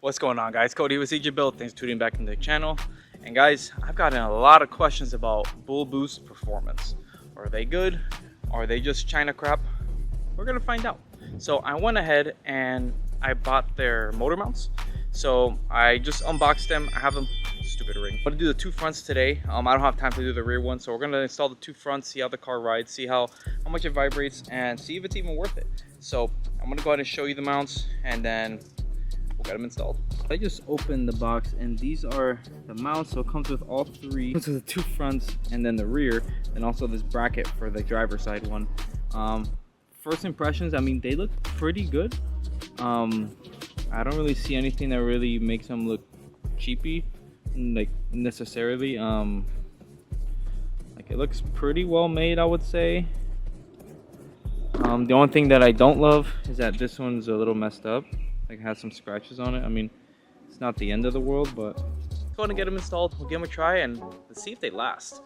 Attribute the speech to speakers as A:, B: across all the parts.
A: What's going on, guys? Cody with CJ Build. Thanks for tuning back into the channel. And guys, I've gotten a lot of questions about Bull Boost performance. Are they good? Are they just China crap? We're gonna find out. So I went ahead and I bought their motor mounts. So I just unboxed them. I have them. Stupid ring. I'm gonna do the two fronts today. I don't have time to do the rear one, so we're gonna install the two fronts, see how the car rides, see how much it vibrates, and see if it's even worth it. So I'm gonna go ahead and show you the mounts, and then we'll get them installed. I just opened the box, and these are the mounts. So it comes with all three. It comes with the two fronts, and then the rear, and also this bracket for the driver's side one. First impressions, I mean, they look pretty good. I don't really see anything that really makes them look cheapy, like necessarily. Like it looks pretty well made, I would say. The only thing that I don't love is that this one's a little messed up. Like, it has some scratches on it. I mean, it's not the end of the world, but let's go ahead and get them installed. We'll give them a try and let's see if they last.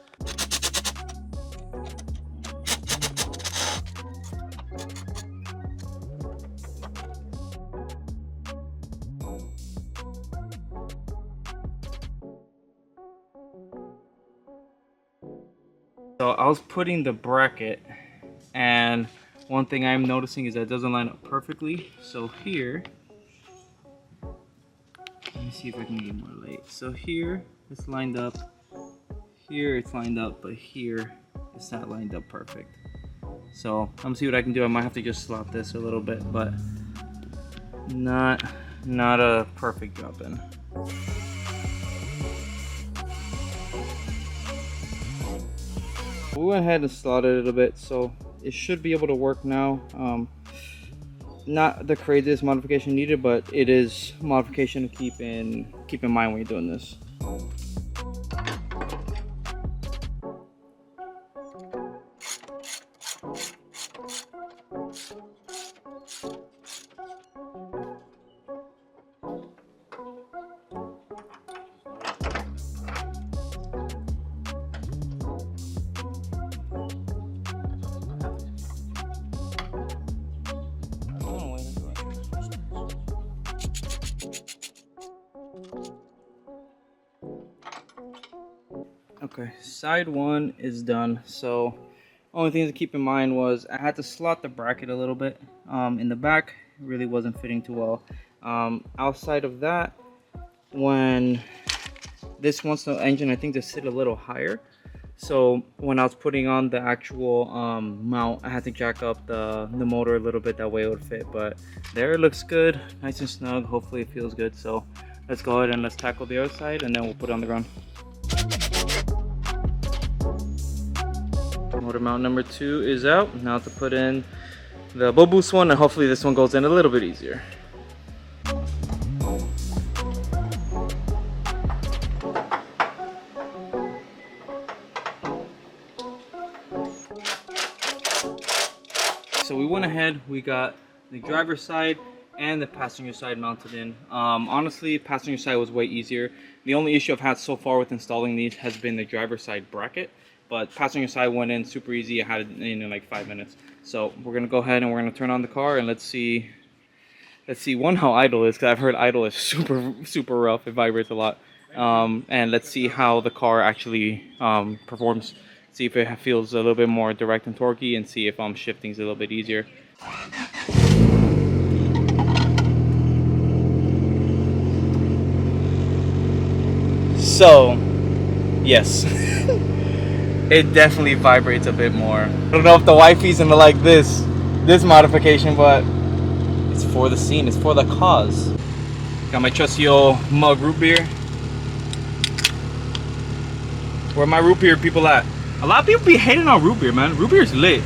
A: So I was putting the bracket, and one thing I'm noticing is that it doesn't line up perfectly. So here, let me see if I can get more light. So here it's lined up, here it's lined up, but here it's not lined up perfect. So I'm gonna see what I can do. I might have to just slot this a little bit, but not a perfect drop in. We went ahead and slotted it a bit, so it should be able to work now. Not the craziest modification needed, but it is modification to keep in mind when you're doing this. Okay, side one is done. So only thing to keep in mind was I had to slot the bracket a little bit. In the back, it really wasn't fitting too well. Outside of that, when this wants the engine, I think, to sit a little higher. So when I was putting on the actual mount, I had to jack up the motor a little bit, that way it would fit. But there, it looks good, nice and snug. Hopefully it feels good. So let's go ahead and let's tackle the other side, and then we'll put it on the ground. Motor mount number 2 is out. Now to put in the Bull Boost one, and hopefully this one goes in a little bit easier. So we went ahead, we got the driver's side and the passenger side mounted in. Honestly, passenger side was way easier. The only issue I've had so far with installing these has been the driver's side bracket. But passenger side went in super easy. I had it in like 5 minutes. So we're gonna go ahead and we're gonna turn on the car, and let's see one, how idle is, because I've heard idle is super rough. It vibrates a lot. And let's see how the car actually performs. See if it feels a little bit more direct and torquey, and see if shifting's a little bit easier. So yes. It definitely vibrates a bit more. I don't know if the wifey's gonna like this modification, but it's for the scene, it's for the cause. Got my trusty old mug root beer. Where my root beer people at? A lot of people be hating on root beer, man. Root beer's lit.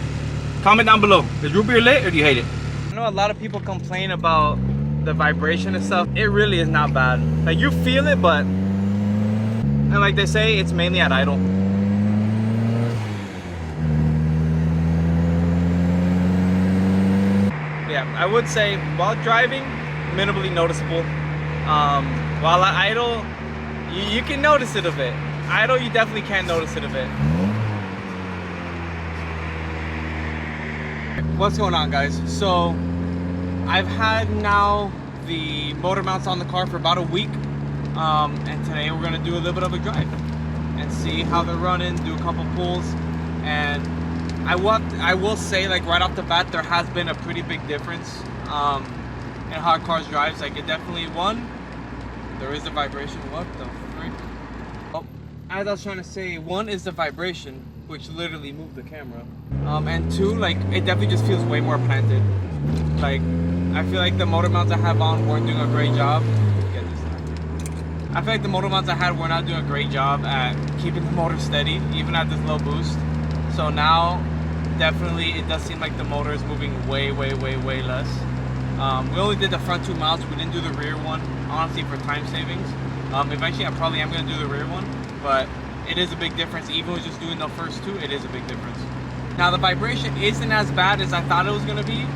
A: Comment down below. Is root beer lit, or do you hate it? I know a lot of people complain about the vibration and stuff. It really is not bad. Like, you feel it, but, and like they say, it's mainly at idle. Yeah, I would say while driving, minimally noticeable. While at idle, you can notice it a bit. Idle, you definitely can notice it a bit. What's going on, guys? So I've had now the motor mounts on the car for about a week, and today we're gonna do a little bit of a drive and see how they're running, do a couple pulls. And I will say, like, right off the bat, there has been a pretty big difference in how cars drives. Like, it definitely, one, there is the vibration. What the frick? Oh, as I was trying to say, one is the vibration, which literally moved the camera, and two, like, it definitely just feels way more planted. Like, I feel like the motor mounts I have on weren't doing a great job. Get this down. I feel like the motor mounts I had were not doing a great job at keeping the motor steady, even at this low boost. So now, definitely, it does seem like the motor is moving way less. We only did the front 2 mounts. We didn't do the rear one, honestly, for time savings. Eventually, I probably am going to do the rear one, but it is a big difference. Even with just doing the first two, it is a big difference. Now, the vibration isn't as bad as I thought it was going to be,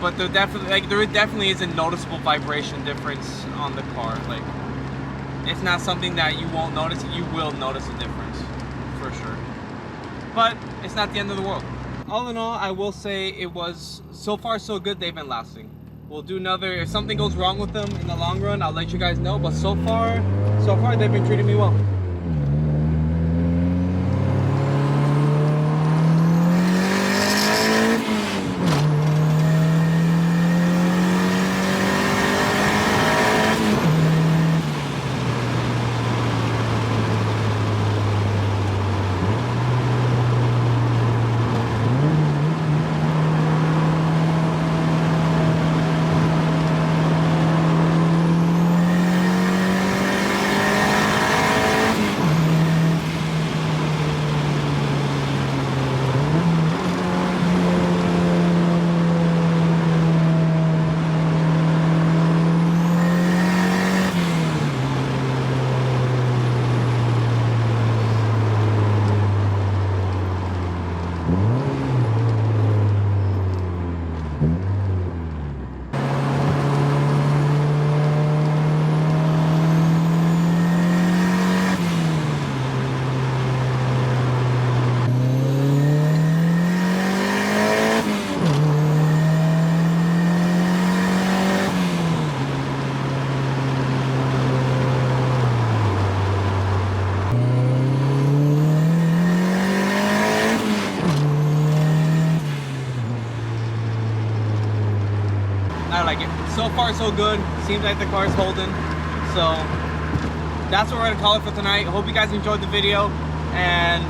A: but there definitely is a noticeable vibration difference on the car. Like, it's not something that you won't notice. You will notice a difference, for sure. But it's not the end of the world. All in all, I will say it was, so far so good. They've been lasting. We'll do another, if something goes wrong with them in the long run, I'll let you guys know. But so far they've been treating me well. I like it. So far so good. Seems like the car's holding. So that's what we're gonna call it for tonight. Hope you guys enjoyed the video, and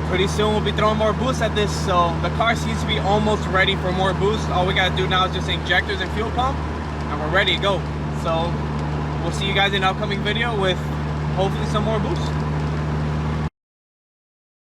A: pretty soon we'll be throwing more boost at this. So the car seems to be almost ready for more boost. All we gotta do now is just injectors and fuel pump, and we're ready to go. So we'll see you guys in an upcoming video with hopefully some more boost.